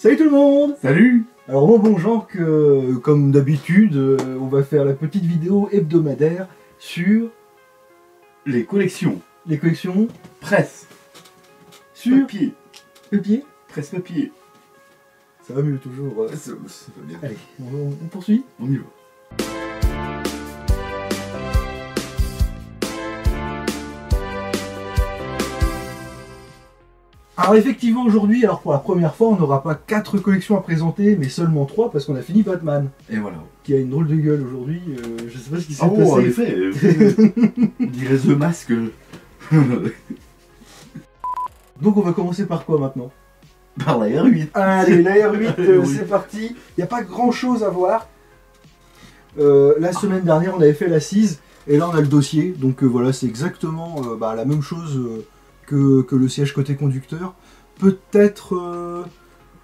Salut tout le monde! Salut! Alors bon genre que, comme d'habitude, on va faire la petite vidéo hebdomadaire sur les collections. Les collections Presse. sur Papier. papier. Presse papier. Ça va mieux toujours. Ça va bien. Allez, on poursuit. On y va. Alors effectivement aujourd'hui, alors pour la première fois, on n'aura pas 4 collections à présenter, mais seulement 3 parce qu'on a fini Batman. Et voilà. Qui a une drôle de gueule aujourd'hui, je sais pas ce qui s'est Oh, passé. en effet. On dirait The Mask. Donc on va commencer par quoi maintenant? Par la R8. Allez, la R8, Oui. c'est parti. Il n'y a pas grand chose à voir. La semaine dernière, on avait fait l'assise, et là on a le dossier. Donc voilà, c'est exactement la même chose que le siège côté conducteur. Peut-être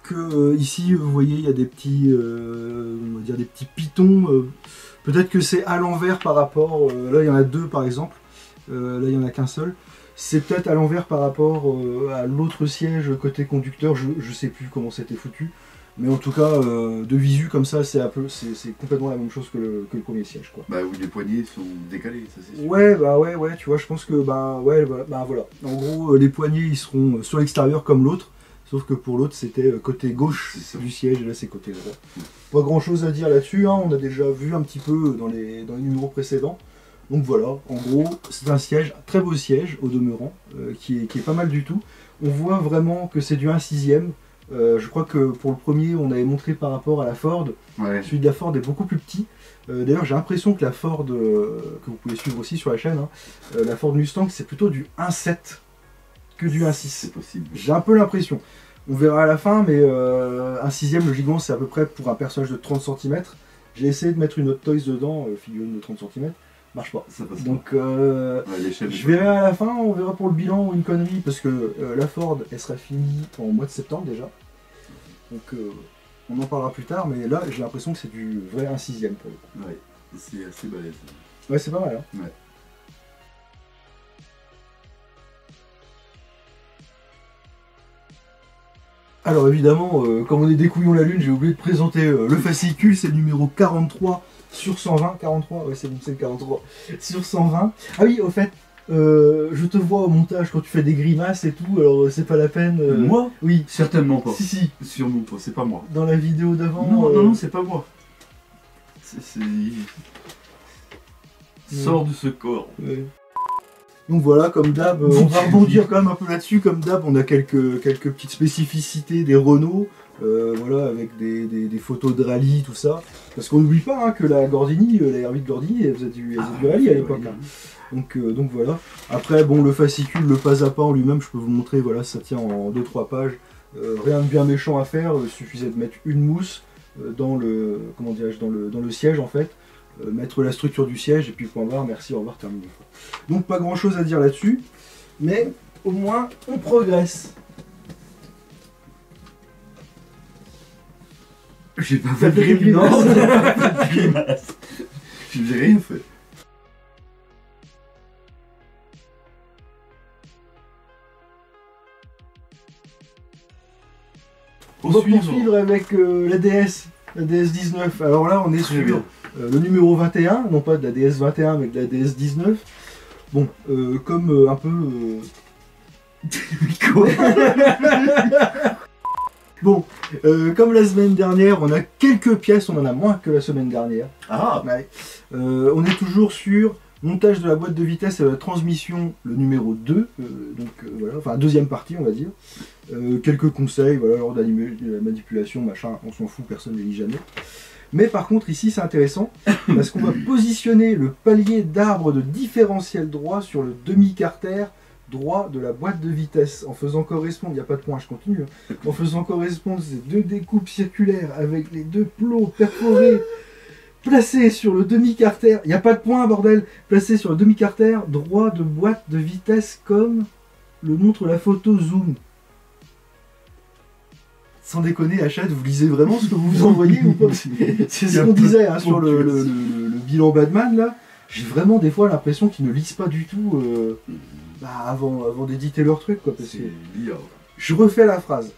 que ici, vous voyez, il y a des petits, on va dire des petits pitons. Peut-être que c'est à l'envers par rapport. Là, il y en a deux par exemple. Là, il n'y en a qu'un seul. C'est peut-être à l'envers par rapport à l'autre siège côté conducteur. Je sais plus comment c'était foutu. Mais en tout cas, de visu comme ça, c'est complètement la même chose que le premier siège, quoi. Bah oui, les poignées sont décalées, ça c'est sûr. Ouais, ouais, tu vois, je pense que, voilà. En gros, les poignées, ils seront sur l'extérieur comme l'autre, sauf que pour l'autre, c'était côté gauche du siège, et là, c'est côté droit. Pas grand-chose à dire là-dessus, hein, on a déjà vu un petit peu dans les numéros précédents. Donc voilà, en gros, c'est un siège, un très beau siège, au demeurant, qui est pas mal du tout. On voit vraiment que c'est du 1/6. Je crois que pour le premier, on avait montré par rapport à la Ford. Ouais. Celui de la Ford est beaucoup plus petit. D'ailleurs, j'ai l'impression que la Ford, que vous pouvez suivre aussi sur la chaîne, hein, la Ford Mustang, c'est plutôt du 1/7 que du 1/6. C'est possible. J'ai un peu l'impression. On verra à la fin, mais 1/6, le gigant, c'est à peu près pour un personnage de 30 cm. J'ai essayé de mettre une autre Toys dedans, figurine de 30 cm. Marche pas. Ça passe Donc, ouais, je verrai à la fin, on verra pour le bilan ou une connerie, parce que la Ford, elle sera finie en mois de septembre déjà. Donc, on en parlera plus tard, mais là, j'ai l'impression que c'est du vrai 1/6 pour le coup. Ouais, c'est assez balèze. Ouais, c'est pas mal, hein. Ouais. Alors évidemment, comme on est des couillons la lune, j'ai oublié de présenter le fascicule, c'est le numéro 43 sur 120. 43, ouais c'est bon, c'est le 43 sur 120. Ah oui, au fait, je te vois au montage quand tu fais des grimaces et tout, alors c'est pas la peine. Moi? Oui. Certainement pas. Si. Sûrement pas, c'est pas moi. Dans la vidéo d'avant. Non, c'est pas moi. Sors de ce corps. Ouais. Donc voilà, comme d'hab, on va rebondir quand même un peu là-dessus. Comme d'hab, on a quelques petites spécificités des Renault, voilà, avec des photos de rallye, tout ça. Parce qu'on n'oublie pas hein, que la Gordini, la R8 Gordini, elle faisait du rallye à l'époque. Hein. Donc voilà. Après, bon, le fascicule, le pas à pas en lui-même, je peux vous montrer, voilà, ça tient en 2-3 pages. Rien de bien méchant à faire, il suffisait de mettre une mousse dans le, comment dirais-je, dans le siège en fait. Mettre la structure du siège et puis point barre, merci, au revoir, terminé. Donc pas grand chose à dire là-dessus, mais au moins on progresse. J'ai pas fait de grimace. Non, j'ai pas fait de grimace. J'ai rien fait. On va poursuivre avec la DS 19. Alors là on est sur le numéro 21, non pas de la DS 21 mais de la DS 19. Bon, comme un peu... Quoi? Bon, comme la semaine dernière, on a quelques pièces, on en a moins que la semaine dernière. Ah ouais. On est toujours sur montage de la boîte de vitesse et de la transmission, le numéro 2, voilà, enfin deuxième partie on va dire. Quelques conseils, voilà, lors de la manipulation, machin, on s'en fout, personne ne les lit jamais. Mais par contre ici c'est intéressant, parce qu'on va positionner le palier d'arbre de différentiel droit sur le demi-carter droit de la boîte de vitesse, en faisant correspondre, il n'y a pas de point, je continue, hein, en faisant correspondre ces deux découpes circulaires avec les deux plots perforés placés sur le demi-carter, il n'y a pas de point bordel, placés sur le demi-carter droit de boîte de vitesse comme le montre la photo zoom. Sans déconner, Hachette, vous lisez vraiment ce que vous vous envoyez ou pas? C'est ce qu'on disait hein, sur le bilan Batman là. J'ai vraiment des fois l'impression qu'ils ne lisent pas du tout avant d'éditer leur truc quoi. Parce que je refais la phrase.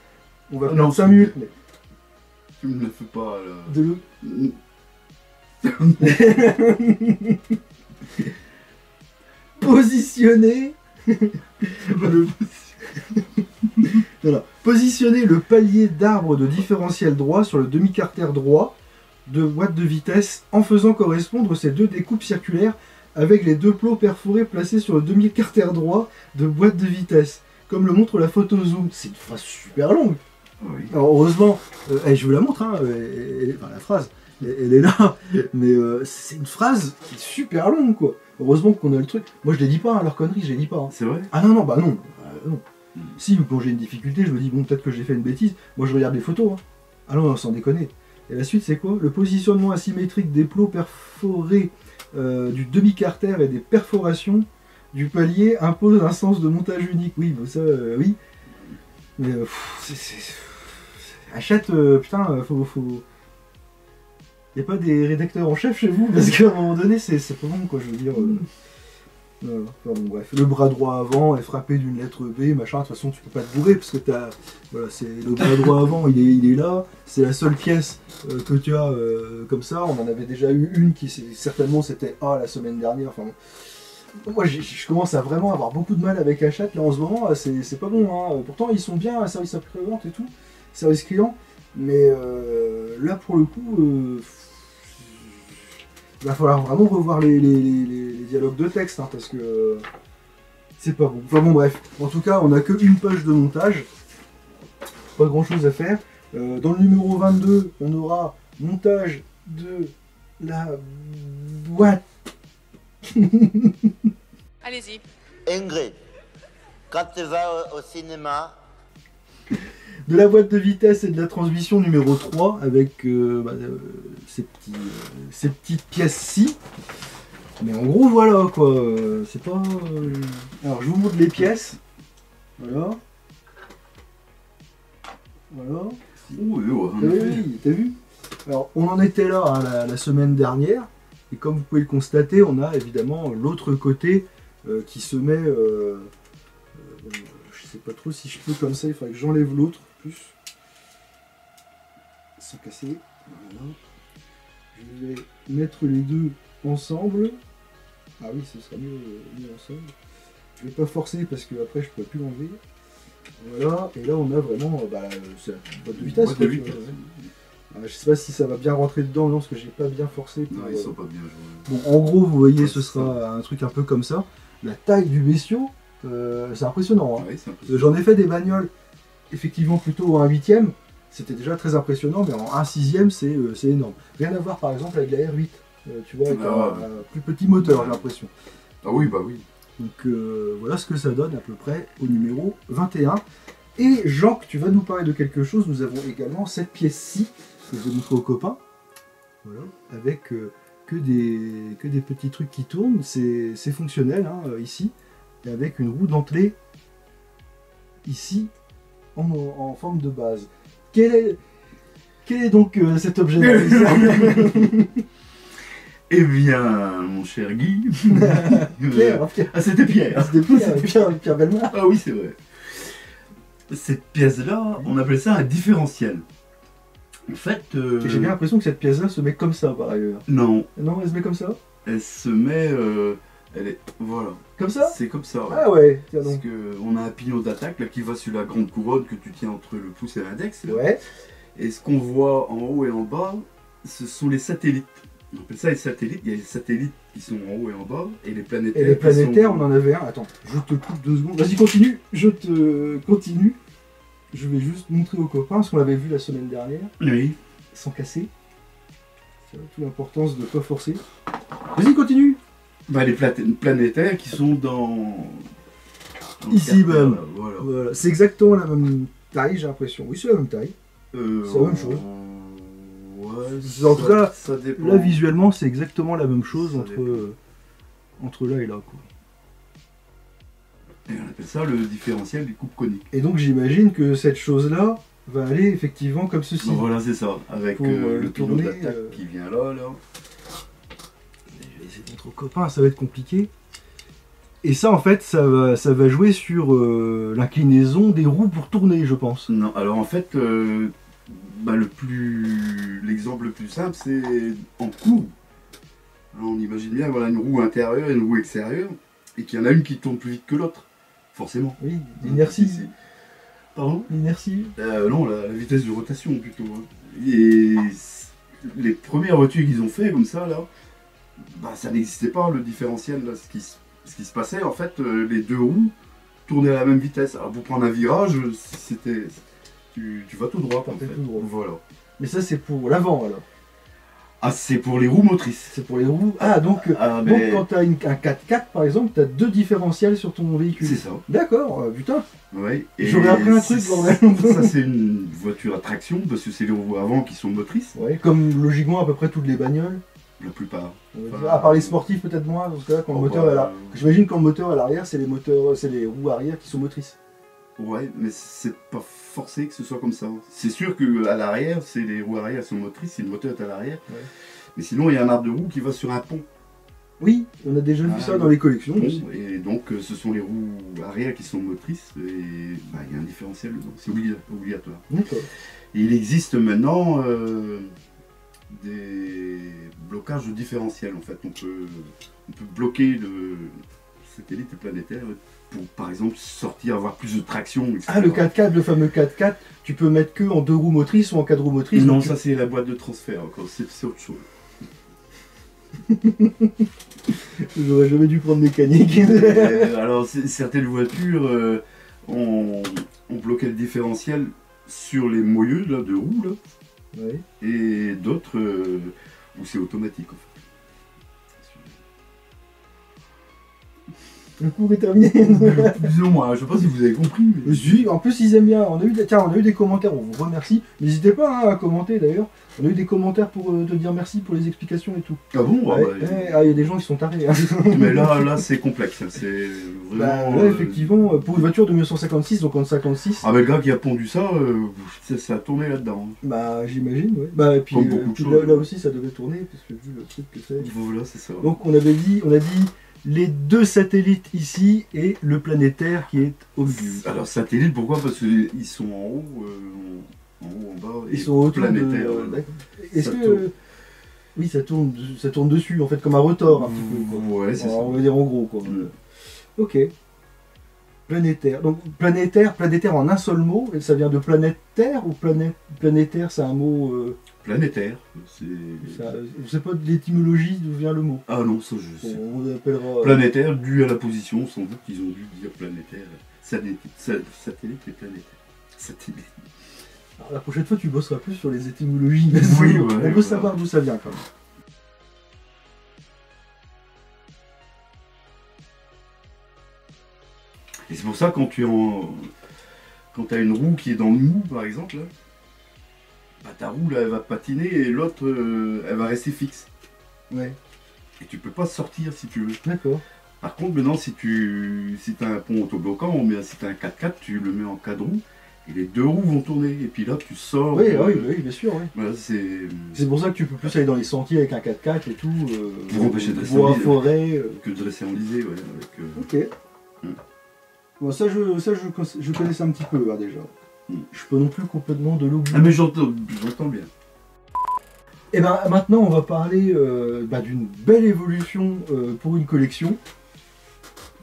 On va prendre 5 minutes. Mais Tu me le fais pas là. De positionner. Voilà. Positionner le palier d'arbre de différentiel droit sur le demi-carter droit de boîte de vitesse en faisant correspondre ces deux découpes circulaires avec les deux plots perforés placés sur le demi-carter droit de boîte de vitesse, comme le montre la photo zoom. C'est une phrase super longue. Oui. Alors heureusement, je vous la montre, hein, enfin la phrase, elle est là, mais c'est une phrase qui est super longue quoi. Heureusement qu'on a le truc. Moi je les dis pas, hein, leur connerie, je les dis pas. Hein. C'est vrai? Ah non, non, bah non. Non. Si, quand j'ai une difficulté, je me dis, bon, peut-être que j'ai fait une bêtise. Moi, je regarde les photos. Hein. Ah non, sans déconner. Et la suite, c'est quoi? Le positionnement asymétrique des plots perforés du demi-carter et des perforations du palier impose un sens de montage unique. Oui, bah ça, oui. Mais, achète, putain, faut... Y a pas des rédacteurs en chef chez vous? Parce qu'à un moment donné, c'est pas bon, quoi, je veux dire... Voilà. Enfin, bon, bref, le bras droit avant est frappé d'une lettre B, machin, de toute façon tu peux pas te bourrer parce que t'as. Voilà, c'est le bras droit avant, il est là, c'est la seule pièce que tu as comme ça. On en avait déjà eu une qui certainement c'était A la semaine dernière. Enfin, moi je commence à vraiment avoir beaucoup de mal avec Achat là en ce moment, c'est pas bon. Hein. Pourtant ils sont bien, service après-vente et tout, service client, mais là pour le coup. Il va falloir vraiment revoir les dialogues de texte, hein, parce que c'est pas bon. Enfin bon, bref. En tout cas, on n'a que une page de montage. Pas grand chose à faire. Dans le numéro 22, on aura montage de la boîte. Allez-y. Ingrid, quand tu vas au cinéma, De la boîte de vitesse et de la transmission numéro 3 avec ces petites pièces-ci. Mais en gros, voilà quoi. C'est pas. Alors, je vous montre les pièces. Voilà. Voilà. Oui, ouais. Oui, t'as vu? Alors, on en était là hein, la semaine dernière. Et comme vous pouvez le constater, on a évidemment l'autre côté qui se met. Je sais pas trop si je peux comme ça, il faudrait que j'enlève l'autre plus. Sans casser. Voilà. Je vais mettre les deux ensemble. Ah oui, ce sera mieux ensemble. Je vais pas forcer parce que après je pourrais plus l'enlever. Voilà, et là on a vraiment c'est la boîte de vitesse. Boîte de vitesse. Je sais pas si ça va bien rentrer dedans, non, parce que j'ai pas bien forcé. Pour, Non, ils sont pas bien joués. Bon, en gros, vous voyez, ce sera un truc un peu comme ça. La taille du bestiau, c'est impressionnant. Hein. Oui, c'est impressionnant. J'en ai fait des bagnoles, effectivement, plutôt en 1/8. C'était déjà très impressionnant, mais en 1/6, c'est énorme. Rien à voir, par exemple, avec la R8. Tu vois, avec un plus petit moteur, j'ai l'impression. Ah oui, bah oui. Donc voilà ce que ça donne à peu près au numéro 21. Et Jean, tu vas nous parler de quelque chose. Nous avons également cette pièce-ci que je vais montrer aux copains. Voilà, avec que des petits trucs qui tournent. C'est fonctionnel hein, ici. Et avec une roue dentelée ici en forme de base. Quel est donc cet objet-là? Eh bien, mon cher Guy. Pierre. Ah, c'était Pierre. C'était Pierre Bellemare. Ah oui, c'est vrai. Cette pièce-là, on appelle ça un différentiel. En fait. J'ai bien l'impression que cette pièce-là se met comme ça par ailleurs. Non. Non, elle se met comme ça? Elle se met. Elle est. Voilà. Comme ça? C'est comme ça. Ouais. Ah ouais, tiens Parce donc. qu'on a un pignon d'attaque là qui va sur la grande couronne que tu tiens entre le pouce et l'index. là. Ouais. Et ce qu'on voit en haut et en bas, ce sont les satellites. On appelle ça les satellites. Il y a les satellites qui sont en haut et en bas, et les planétaires. Et les planétaires, qui sont... on en avait un. Attends, je te coupe 2 secondes. Vas-y, continue. Je te continue. Je vais juste montrer aux copains ce qu'on avait vu la semaine dernière, Oui. sans casser. C'est toute l'importance de ne pas forcer. Vas-y, continue. Bah, les planétaires qui sont dans le Ici carter, même. là, voilà. Voilà. C'est exactement la même taille, j'ai l'impression. Oui, c'est la même taille. C'est la même chose. Ouais, En tout cas, ça dépend. Là, visuellement, c'est exactement la même chose Ça entre là et là. Quoi. Et on appelle ça le différentiel des coupes coniques. Et donc, j'imagine que cette chose-là va aller effectivement comme ceci. Donc, voilà, c'est ça. Avec Pour, le pignon tourner, d'attaque qui vient là. Je vais essayer de montrer aux copains, ça va être compliqué. Et ça, en fait, ça va jouer sur l'inclinaison des roues pour tourner, je pense. Non, alors en fait, Bah, l'exemple le plus simple, c'est en courbe. Alors, on imagine bien, voilà, une roue intérieure et une roue extérieure, et qu'il y en a une qui tourne plus vite que l'autre, forcément. Oui, l'inertie. Pardon? L'inertie. Non, la vitesse de rotation plutôt. Hein. Et les premières voitures qu'ils ont fait comme ça, là, bah, ça n'existait pas le différentiel. Là. Ce qui se passait, en fait, les deux roues tournaient à la même vitesse. Alors, pour prendre un virage, tu vas tout droit. En fait. Tout droit. Voilà. Mais ça, c'est pour l'avant alors. Ah, c'est pour les roues motrices. C'est pour les roues. Ah, donc quand tu as un 4x4 par exemple, tu as deux différentiels sur ton véhicule. C'est ça. D'accord, putain. Ouais. J'aurais appris un truc, bordel. Ça, c'est une voiture à traction parce que c'est les roues avant qui sont motrices. Ouais, comme logiquement à peu près toutes les bagnoles. La plupart. À part les sportifs, peut-être moins, dans ce cas-là, quand le moteur est là. J'imagine quand le moteur est à l'arrière, c'est les roues arrière qui sont motrices. Ouais, mais c'est pas forcé que ce soit comme ça. C'est sûr qu'à l'arrière, c'est les roues arrière sont motrices, si le moteur est à l'arrière. Ouais. Mais sinon, il y a un arbre de roue qui va sur un pont. Oui, on a déjà vu ça dans les collections. Aussi. Et donc, ce sont les roues arrière qui sont motrices, et bah, il y a un différentiel dedans. C'est obligatoire. D'accord. Et il existe maintenant des blocages de différentiel. En fait, on peut bloquer le satellite planétaire pour, par exemple, sortir, avoir plus de traction, etc. Ah, le 4x4, le fameux 4x4, tu peux mettre que en 2 roues motrices ou en 4 roues motrices? Non, ça c'est la boîte de transfert encore, c'est autre chose. J'aurais jamais dû prendre mécanique. Alors, certaines voitures ont bloqué le différentiel sur les moyeux là, de roues, là. Ouais. Et d'autres où c'est automatique en fait. Le cours est terminé. Plus ou moins, je sais pas si vous avez compris. Mais... Si, en plus ils aiment bien. On a eu des commentaires, on vous remercie. N'hésitez pas à commenter d'ailleurs. On a eu des commentaires pour te dire merci pour les explications et tout. Ah bon? Ouais, il y a des gens qui sont tarés. Hein. Mais là c'est complexe. C'est vraiment. Là, effectivement, pour une voiture de 1956, donc en 56. Ah, mais le gars qui a pondu ça, ça a tourné là-dedans. Bah, j'imagine, ouais. Bah, et puis, là aussi ça devait tourner, parce que vu le truc que c'est. Voilà, c'est ça. Donc on a dit les deux satellites ici et le planétaire qui est au milieu. Alors satellite, pourquoi? Parce qu'ils sont en haut, en bas. Ils sont autour planétaire. Est-ce que oui, ça tourne dessus en fait comme un rotor un petit peu. Quoi. Ouais, c'est ça. On va dire en gros quoi. Ok. Planétaire. Donc planétaire en un seul mot. Et ça vient de planète Terre ou planétaire, c'est un mot. Planétaire. Je sais pas de l'étymologie d'où vient le mot. Ah non, ça je sais. On appellera. Planétaire, dû à la position, sans doute qu'ils ont dû dire planétaire. Satellite et planétaire. Satellite. Alors, la prochaine fois, tu bosseras plus sur les étymologies. Oui, on veut savoir d'où ça vient quand même. Et c'est pour ça quand tu as une roue qui est dans le mou, par exemple, là, bah, ta roue là, elle va patiner et l'autre elle va rester fixe. Ouais. Et tu peux pas sortir si tu veux. D'accord. Par contre, maintenant, si tu as un pont autobloquant, ou bien si tu as un 4x4, tu le mets en 4 roues et les 2 roues vont tourner. Et puis là, tu sors. Oui, bien sûr. Oui. Voilà, c'est pour ça que tu peux plus aller dans les sentiers avec un 4x4 et tout. Pour empêcher de rester en forêt. Que de rester enlisé, ouais. Ok. Bon, ça, je connais ça un petit peu hein, déjà. Je peux non plus complètement de l'oublier. Ah, mais j'entends bien. Et ben maintenant, on va parler d'une belle évolution pour une collection.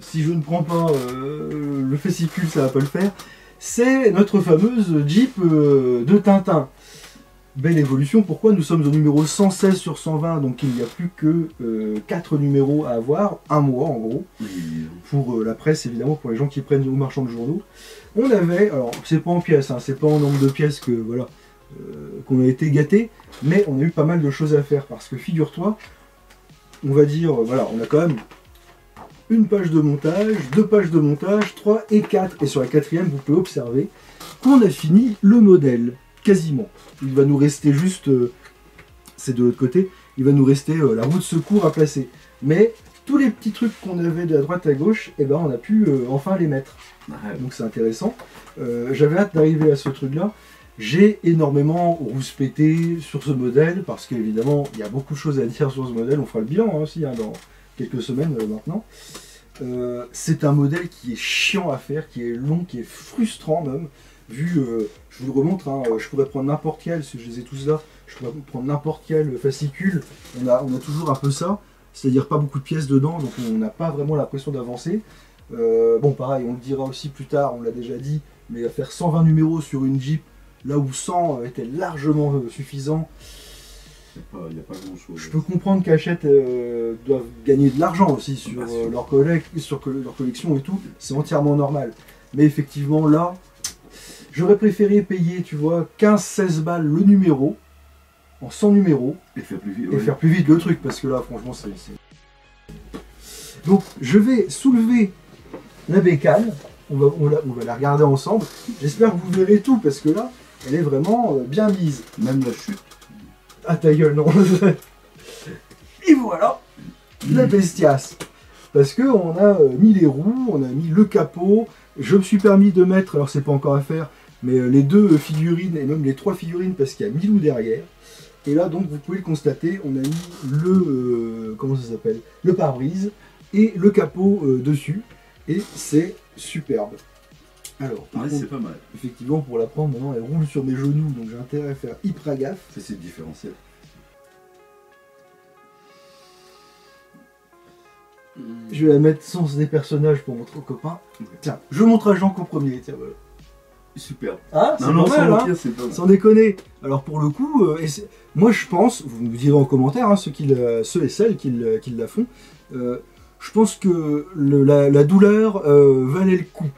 Si je ne prends pas le fascicule, ça va pas le faire. C'est notre fameuse Jeep de Tintin. Belle évolution, pourquoi? Nous sommes au numéro 116 sur 120, donc il n'y a plus que 4 numéros à avoir, un mois en gros, pour la presse évidemment, pour les gens qui prennent aux marchands de journaux. On avait, alors c'est pas en pièces, hein, c'est pas en nombre de pièces que voilà qu'on a été gâtés, mais on a eu pas mal de choses à faire, parce que figure-toi, on va dire, voilà, on a quand même une page de montage, 2 pages de montage, 3 et 4, et sur la 4e, vous pouvez observer qu'on a fini le modèle. Quasiment. Il va nous rester juste, c'est de l'autre côté, il va nous rester la roue de secours à placer. Mais tous les petits trucs qu'on avait de la droite à gauche, eh ben, on a pu enfin les mettre. Donc c'est intéressant. J'avais hâte d'arriver à ce truc-là. J'ai énormément rouspété sur ce modèle, parce qu'évidemment, il y a beaucoup de choses à dire sur ce modèle. On fera le bilan hein, aussi hein, dans quelques semaines maintenant. C'est un modèle qui est chiant à faire, qui est long, qui est frustrant même. vu, je vous le remontre, hein, je pourrais prendre n'importe quel, parce que je les ai tous là, je pourrais prendre n'importe quel fascicule, on a toujours un peu ça, c'est-à-dire pas beaucoup de pièces dedans, donc on n'a pas vraiment l'impression d'avancer. Bon pareil, on le dira aussi plus tard, on l'a déjà dit, mais faire 120 numéros sur une Jeep, là où 100 était largement suffisant. Il n'y a pas grand chose. Je peux comprendre qu'Hachette doivent gagner de l'argent aussi sur, leur collection et tout, c'est entièrement normal. Mais effectivement là, j'aurais préféré payer, tu vois, 15-16 balles le numéro, en 100 numéros, et faire plus vite, et faire plus vite le truc, parce que là franchement c'est... Donc je vais soulever la bécane, on va la regarder ensemble, j'espère que vous verrez tout, parce que là, elle est vraiment bien mise. Même la chute. Ah ta gueule, non. Et voilà, la bestiace. Parce que on a mis les roues, on a mis le capot, je me suis permis de mettre, alors c'est pas encore à faire, mais les 2 figurines, et même les 3 figurines, parce qu'il y a Milou derrière. Et là donc vous pouvez le constater, on a mis le, comment ça s'appelle, le pare-brise et le capot dessus. Et c'est superbe. Alors, par contre, c'est pas mal. Effectivement, pour la prendre, maintenant elle roule sur mes genoux, donc j'ai intérêt à faire hyper gaffe. Ça, c'est le différentiel. Je vais la mettre sans des personnages pour montrer aux copains. Okay. Tiens, je montre à Jean qu'en premier. Tiens, voilà. Super. Ah, c'est pas mal, hein, c'est pas mal. Sans déconner. Alors pour le coup, moi je pense, vous me direz en commentaire, hein, ceux et celles qui la font, je pense que la douleur valait le coup.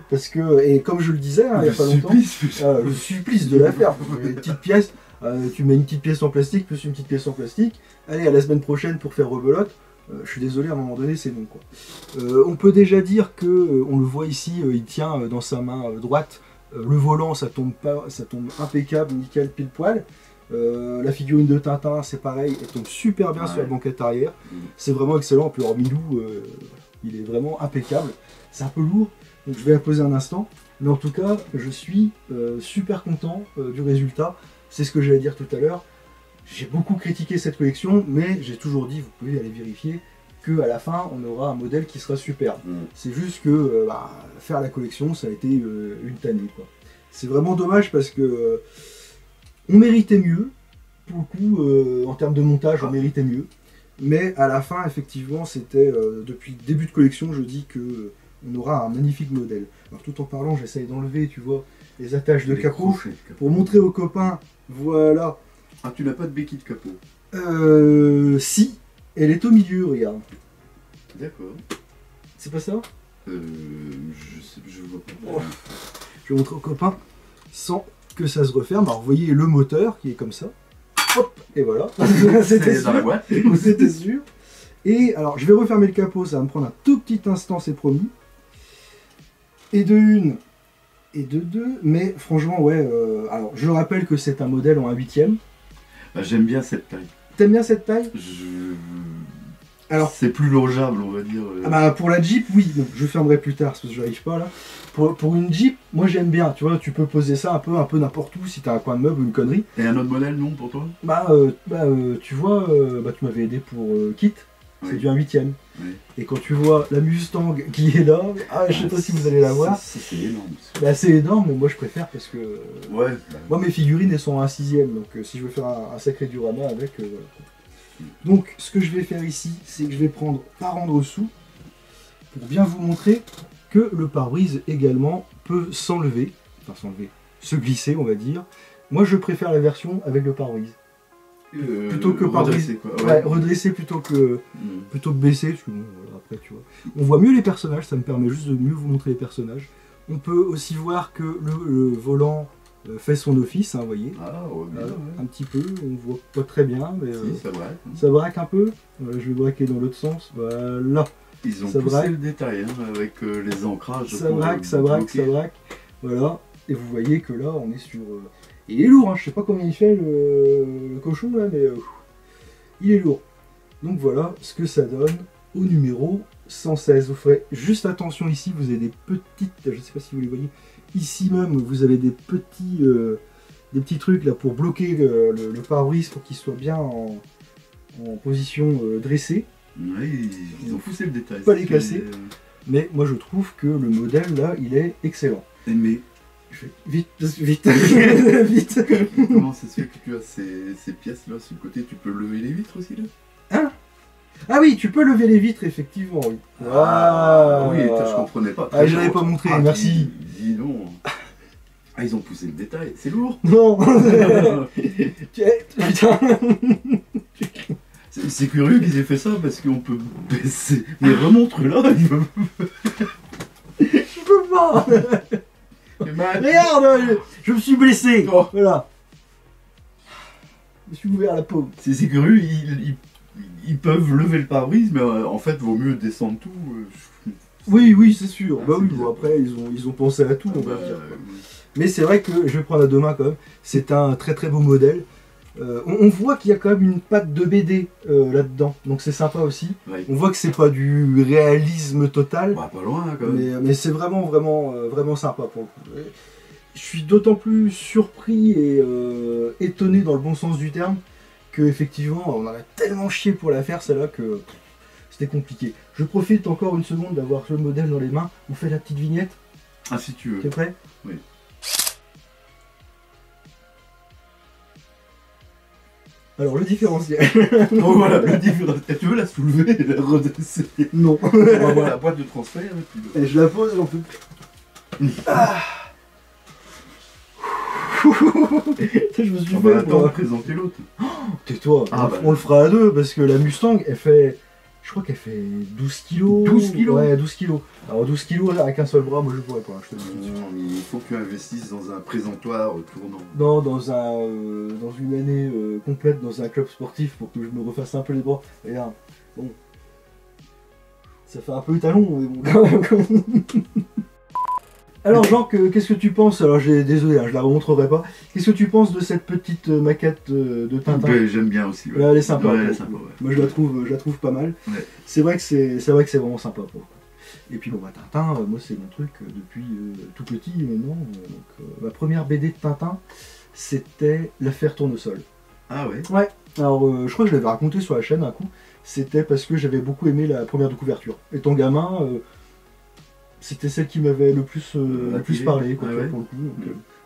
Parce que, et comme je le disais, hein, il n'y a pas longtemps, le supplice de la faire. Une petite pièce, tu mets une petite pièce en plastique, plus une petite pièce en plastique. Allez, à la semaine prochaine pour faire rebelote. Je suis désolé, à un moment donné, c'est bon, quoi. On peut déjà dire que, on le voit ici, il tient dans sa main droite le volant, ça tombe impeccable, nickel, pile poil. La figurine de Tintin, c'est pareil, elle tombe super bien sur la banquette arrière. C'est vraiment excellent. Puis alors Milou, il est vraiment impeccable. C'est un peu lourd, donc je vais la poser un instant. Mais en tout cas, je suis super content du résultat. C'est ce que j'allais dire tout à l'heure. J'ai beaucoup critiqué cette collection, mais j'ai toujours dit, vous pouvez aller vérifier, qu'à la fin, on aura un modèle qui sera superbe. C'est juste que faire la collection, ça a été une tannée, quoi. C'est vraiment dommage parce que on méritait mieux. Pour le coup, en termes de montage, on méritait mieux. Mais à la fin, effectivement, c'était depuis le début de collection, je dis que on aura un magnifique modèle. Alors tout en parlant, j'essaye d'enlever, tu vois, les attaches de capot pour montrer aux copains. Voilà. Ah, tu n'as pas de béquille de capot? Si, elle est au milieu, regarde. D'accord. C'est pas ça? Je vois pas. Oh. Je vais montrer aux copains sans que ça se referme. Alors vous voyez le moteur qui est comme ça. Hop, et voilà. C'était dans la boîte. C'était sûr. Et alors je vais refermer le capot, ça va me prendre un tout petit instant, c'est promis. Et de une, et de deux, mais franchement, ouais. Alors je rappelle que c'est un modèle en 1/8. Bah, j'aime bien cette taille. T'aimes bien cette taille? Alors, c'est plus logeable, on va dire. Ah bah, pour la Jeep, oui. Donc, je fermerai plus tard parce que je n'arrive pas là. Pour une Jeep, moi j'aime bien. Tu vois, tu peux poser ça un peu n'importe où si t'as un coin de meuble ou une connerie. Et un autre modèle, non, pour toi? Tu vois, tu m'avais aidé pour Kit. C'est du 1/8. Oui. Et quand tu vois la Mustang qui est là, je sais pas si vous allez la voir. C'est énorme. C'est énorme, mais moi je préfère parce que. Ouais. Moi mes figurines elles sont en 1/6, donc si je veux faire un sacré diorama avec. Voilà. Donc ce que je vais faire ici, c'est que je vais prendre par en dessous pour bien vous montrer que le pare-brise également peut s'enlever, se glisser on va dire. Moi je préfère la version avec le pare-brise. Plutôt que redresser, quoi. Ouais, redresser plutôt que baisser, parce que bon, voilà, après tu vois. On voit mieux les personnages, ça me permet juste de mieux vous montrer les personnages. On peut aussi voir que le volant fait son office, hein, vous voyez. Ah, ouais, bien, un petit peu, on voit pas très bien, mais si, ça braque. Ça braque un peu. Je vais braquer dans l'autre sens, voilà. Ils ont ça poussé braque. le détail hein, avec les ancrages. Ça braque. Voilà, et vous voyez que là on est sur... Il est lourd, hein. Je sais pas combien il fait le cochon là, mais il est lourd. Donc voilà ce que ça donne au numéro 116. Vous ferez juste attention ici, vous avez des petites, je sais pas si vous les voyez, ici même vous avez des petits trucs là pour bloquer le pare-brise pour qu'il soit bien en position dressée. Oui, ils ont poussé le détail. Pas les casser. Mais moi je trouve que le modèle là il est excellent. Mais Je vais vite, vite, vite. Comment ça se fait que tu as ces pièces-là sur le côté? Tu peux lever les vitres aussi, là? Ah oui, tu peux lever les vitres, effectivement, oui. Oui, je comprenais pas. Ah, je l'avais pas montré, merci. Dis donc. Ah, ils ont poussé le détail, c'est lourd. Non. Putain. C'est curieux qu'ils aient fait ça parce qu'on peut baisser. Mais remontre là, il veut. Je peux pas. Regarde, je me suis blessé. Oh. Voilà. Je me suis ouvert la peau. C'est curieux, ils peuvent lever le pare-brise, mais en fait, vaut mieux descendre tout. Oui, oui, c'est sûr. Ah, Bah c'est oui, bizarre. bon, après, ils ont pensé à tout, on va Bah, dire. Mais c'est vrai que je vais prendre à deux mains quand même. C'est un très très beau modèle. On voit qu'il y a quand même une patte de BD là-dedans, donc c'est sympa aussi. ouais. On voit que c'est pas du réalisme total, Bah, pas loin quand même. mais c'est vraiment vraiment sympa pour le coup. Je suis d'autant plus surpris et étonné dans le bon sens du terme que effectivement on en a tellement chié pour la faire celle-là que c'était compliqué. Je profite encore une seconde d'avoir ce modèle dans les mains. On fait la petite vignette. Ah, si tu veux. T'es prêt? Oui. Alors le différentiel. Oh, voilà, le différentiel. Tu veux la soulever et la redresser? Non. On va voir la boîte de transfert. Et puis... Et je la pose, j'en peux plus. Ah. Je me suis On fait va attendre de pour... présenter l'autre. Tais-toi, Ah, on, bah. on le fera à deux parce que la Mustang, elle fait... Je crois qu'elle fait 12 kilos. 12 kilos? Ouais, 12 kilos. Alors 12 kilos avec un seul bras, moi je pourrais pas, je te le dis tout de suite. Non, mais il faut que tu investisses dans un présentoir tournant. Non, dans une année complète dans un club sportif pour que je me refasse un peu les bras. Regarde, bon. Ça fait un peu talon, mais bon, quand même. Alors Jean, qu'est-ce que tu penses? Alors désolé, hein, je la remontrerai pas. Qu'est-ce que tu penses de cette petite maquette de Tintin? Ben, j'aime bien aussi. Ouais, elle est sympa. Ouais, pour elle est le sympa, coup. ouais. Moi je la trouve pas mal. Ouais. C'est vrai que c'est vraiment sympa pour le coup. Et puis bon bah Tintin, moi c'est mon truc depuis tout petit maintenant. Ma première BD de Tintin, c'était L'affaire Tournesol. Ah ouais. Ouais. Alors je crois que je l'avais raconté sur la chaîne un coup. C'était parce que j'avais beaucoup aimé la première de couverture. Étant gamin, c'était celle qui m'avait le plus parlé quoi, Ah ouais. pour le coup. Donc,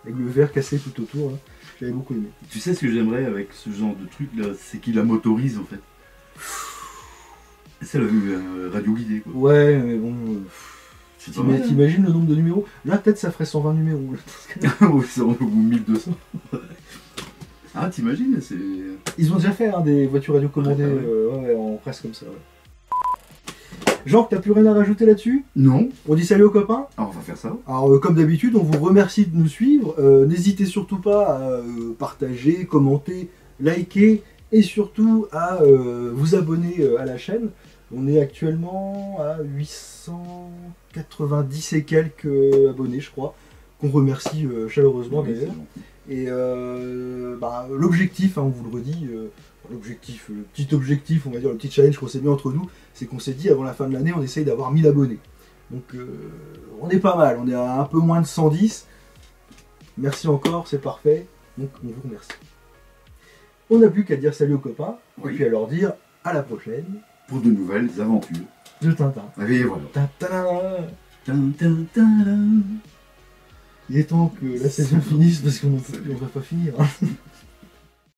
avec le verre cassé tout autour, là, j'avais beaucoup aimé. Tu sais ce que j'aimerais avec ce genre de truc là, c'est qu'il la motorise en fait. C'est la radio guidée quoi. Ouais, mais bon. C'est pas mal, hein. T'imagines le nombre de numéros? Là, peut-être ça ferait 120 numéros. Oui, ça, ou 1200. Ah, t'imagines, c'est. Ils ont déjà fait hein, des voitures radiocommandées ouais, en presse comme ça. Ouais. Jean, t'as plus rien à rajouter là-dessus? Non. On dit salut aux copains. Alors, on va faire ça. Alors, comme d'habitude, on vous remercie de nous suivre. N'hésitez surtout pas à partager, commenter, liker et surtout à vous abonner à la chaîne. On est actuellement à 890 et quelques abonnés, je crois, qu'on remercie chaleureusement Oui, d'ailleurs. c'est gentil. Et l'objectif, hein, on vous le redit, le petit objectif, on va dire, le petit challenge qu'on s'est mis entre nous, c'est qu'on s'est dit avant la fin de l'année, on essaye d'avoir 1000 abonnés. Donc on est pas mal, on est à un peu moins de 110. Merci encore, c'est parfait. Donc on vous remercie. On n'a plus qu'à dire salut aux copains, Oui. et puis à leur dire à la prochaine Pour de nouvelles aventures. de Tintin. Et voilà. Tintin. Tin, tin, tin, tin. Il est temps que la saison finisse parce qu'on ne va pas finir. Hein.